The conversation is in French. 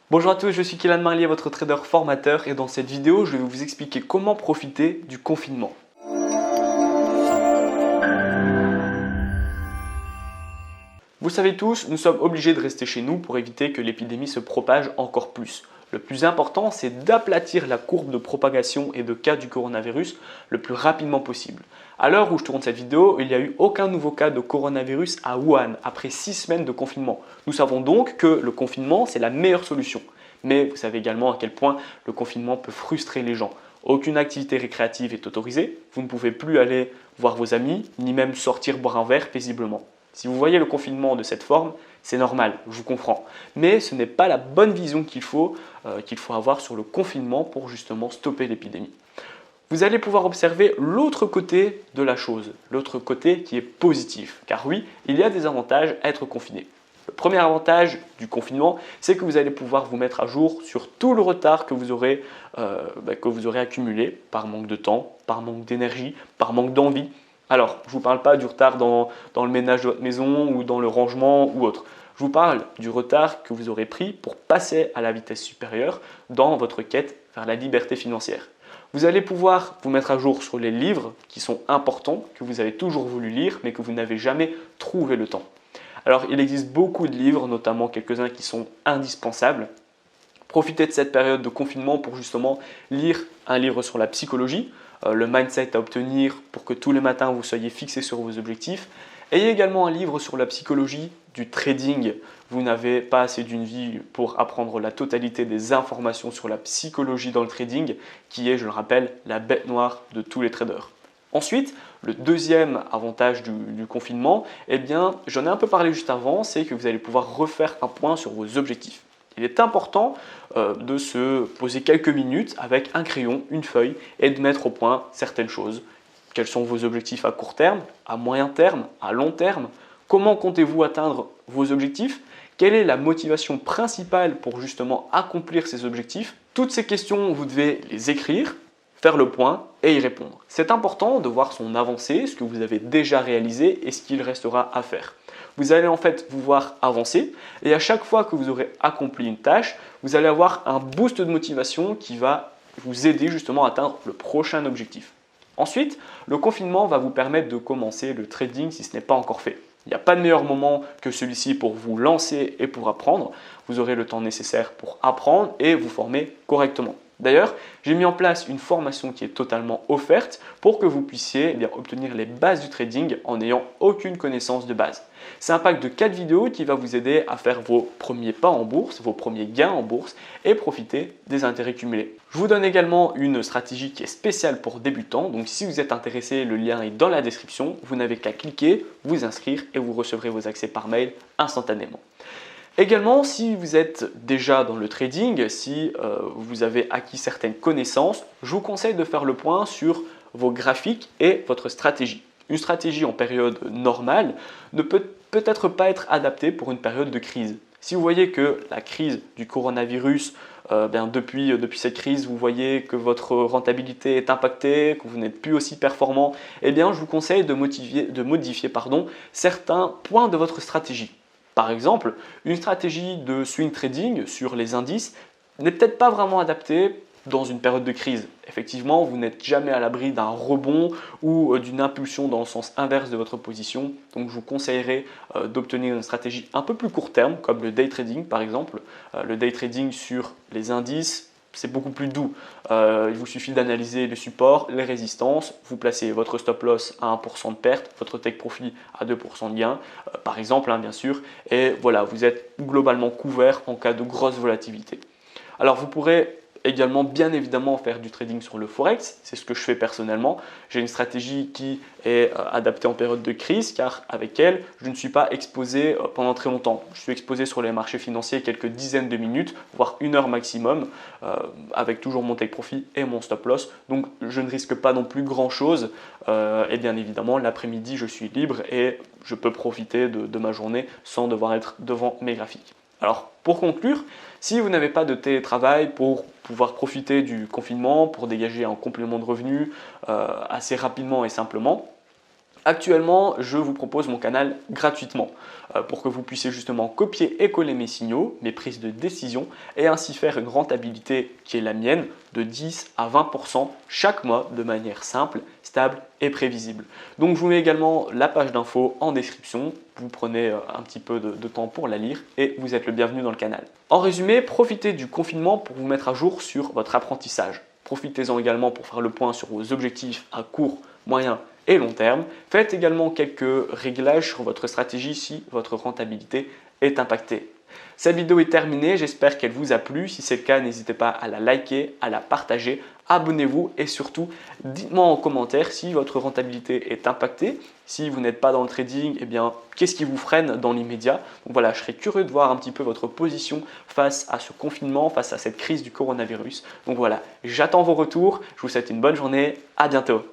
Bonjour à tous, je suis Kylian Marlier, votre trader formateur et dans cette vidéo, je vais vous expliquer comment profiter du confinement. Vous le savez tous, nous sommes obligés de rester chez nous pour éviter que l'épidémie se propage encore plus. Le plus important, c'est d'aplatir la courbe de propagation et de cas du coronavirus le plus rapidement possible. À l'heure où je tourne cette vidéo, il n'y a eu aucun nouveau cas de coronavirus à Wuhan après 6 semaines de confinement. Nous savons donc que le confinement, c'est la meilleure solution. Mais vous savez également à quel point le confinement peut frustrer les gens. Aucune activité récréative est autorisée, vous ne pouvez plus aller voir vos amis, ni même sortir boire un verre paisiblement. Si vous voyez le confinement de cette forme, c'est normal, je vous comprends. Mais ce n'est pas la bonne vision qu'il faut avoir sur le confinement pour justement stopper l'épidémie. Vous allez pouvoir observer l'autre côté de la chose, l'autre côté qui est positif. Car oui, il y a des avantages à être confiné. Le premier avantage du confinement, c'est que vous allez pouvoir vous mettre à jour sur tout le retard que vous aurez accumulé par manque de temps, par manque d'énergie, par manque d'envie. Alors, je ne vous parle pas du retard dans le ménage de votre maison ou dans le rangement ou autre. Je vous parle du retard que vous aurez pris pour passer à la vitesse supérieure dans votre quête vers la liberté financière. Vous allez pouvoir vous mettre à jour sur les livres qui sont importants, que vous avez toujours voulu lire, mais que vous n'avez jamais trouvé le temps. Alors, il existe beaucoup de livres, notamment quelques-uns qui sont indispensables. Profitez de cette période de confinement pour justement lire un livre sur la psychologie, le mindset à obtenir pour que tous les matins vous soyez fixés sur vos objectifs. Ayez également un livre sur la psychologie du trading. Vous n'avez pas assez d'une vie pour apprendre la totalité des informations sur la psychologie dans le trading, qui est, je le rappelle, la bête noire de tous les traders. Ensuite, le deuxième avantage du confinement, eh bien, j'en ai un peu parlé juste avant, c'est que vous allez pouvoir refaire un point sur vos objectifs. Il est important de se poser quelques minutes avec un crayon, une feuille et de mettre au point certaines choses. Quels sont vos objectifs à court terme, à moyen terme, à long terme? Comment comptez-vous atteindre vos objectifs? Quelle est la motivation principale pour justement accomplir ces objectifs? Toutes ces questions, vous devez les écrire, faire le point et y répondre. C'est important de voir son avancée, ce que vous avez déjà réalisé et ce qu'il restera à faire. Vous allez en fait vous voir avancer et à chaque fois que vous aurez accompli une tâche, vous allez avoir un boost de motivation qui va vous aider justement à atteindre le prochain objectif. Ensuite, le confinement va vous permettre de commencer le trading si ce n'est pas encore fait. Il n'y a pas de meilleur moment que celui-ci pour vous lancer et pour apprendre. Vous aurez le temps nécessaire pour apprendre et vous former correctement. D'ailleurs, j'ai mis en place une formation qui est totalement offerte pour que vous puissiez obtenir les bases du trading en n'ayant aucune connaissance de base. C'est un pack de 4 vidéos qui va vous aider à faire vos premiers pas en bourse, vos premiers gains en bourse et profiter des intérêts cumulés. Je vous donne également une stratégie qui est spéciale pour débutants, donc si vous êtes intéressé, le lien est dans la description. Vous n'avez qu'à cliquer, vous inscrire et vous recevrez vos accès par mail instantanément. Également, si vous êtes déjà dans le trading, si vous avez acquis certaines connaissances, je vous conseille de faire le point sur vos graphiques et votre stratégie. Une stratégie en période normale ne peut peut-être pas être adaptée pour une période de crise. Si vous voyez que la crise du coronavirus, depuis cette crise, vous voyez que votre rentabilité est impactée, que vous n'êtes plus aussi performant, eh bien, je vous conseille de modifier certains points de votre stratégie. Par exemple, une stratégie de swing trading sur les indices n'est peut-être pas vraiment adaptée dans une période de crise. Effectivement, vous n'êtes jamais à l'abri d'un rebond ou d'une impulsion dans le sens inverse de votre position. Donc, je vous conseillerais d'obtenir une stratégie un peu plus court terme, comme le day trading par exemple. Le day trading sur les indices, c'est beaucoup plus doux. Il vous suffit d'analyser les supports, les résistances, vous placez votre stop loss à 1% de perte, votre take profit à 2% de gain, par exemple, bien sûr, et voilà, vous êtes globalement couvert en cas de grosse volatilité. Alors, vous pourrez également bien évidemment faire du trading sur le forex, c'est ce que je fais personnellement. J'ai une stratégie qui est adaptée en période de crise car avec elle je ne suis pas exposé pendant très longtemps. Je suis exposé sur les marchés financiers quelques dizaines de minutes, voire 1 heure maximum, avec toujours mon take profit et mon stop loss. Donc je ne risque pas non plus grand chose et bien évidemment l'après-midi je suis libre et je peux profiter de ma journée sans devoir être devant mes graphiques. Alors, pour conclure, si vous n'avez pas de télétravail pour pouvoir profiter du confinement, pour dégager un complément de revenus assez rapidement et simplement, Actuellement, je vous propose mon canal gratuitement pour que vous puissiez justement copier et coller mes signaux, mes prises de décision et ainsi faire une rentabilité qui est la mienne de 10 à 20% chaque mois de manière simple, stable et prévisible. Donc je vous mets également la page d'infos en description, vous prenez un petit peu de temps pour la lire et vous êtes le bienvenu dans le canal. En résumé, profitez du confinement pour vous mettre à jour sur votre apprentissage. Profitez-en également pour faire le point sur vos objectifs à court, moyen et long terme. Faites également quelques réglages sur votre stratégie si votre rentabilité est impactée. Cette vidéo est terminée, j'espère qu'elle vous a plu. Si c'est le cas, n'hésitez pas à la liker, à la partager, abonnez-vous et surtout dites-moi en commentaire si votre rentabilité est impactée. Si vous n'êtes pas dans le trading, eh bien qu'est-ce qui vous freine dans l'immédiat? Donc voilà, je serais curieux de voir un petit peu votre position face à ce confinement, face à cette crise du coronavirus. Donc voilà, j'attends vos retours, je vous souhaite une bonne journée, à bientôt.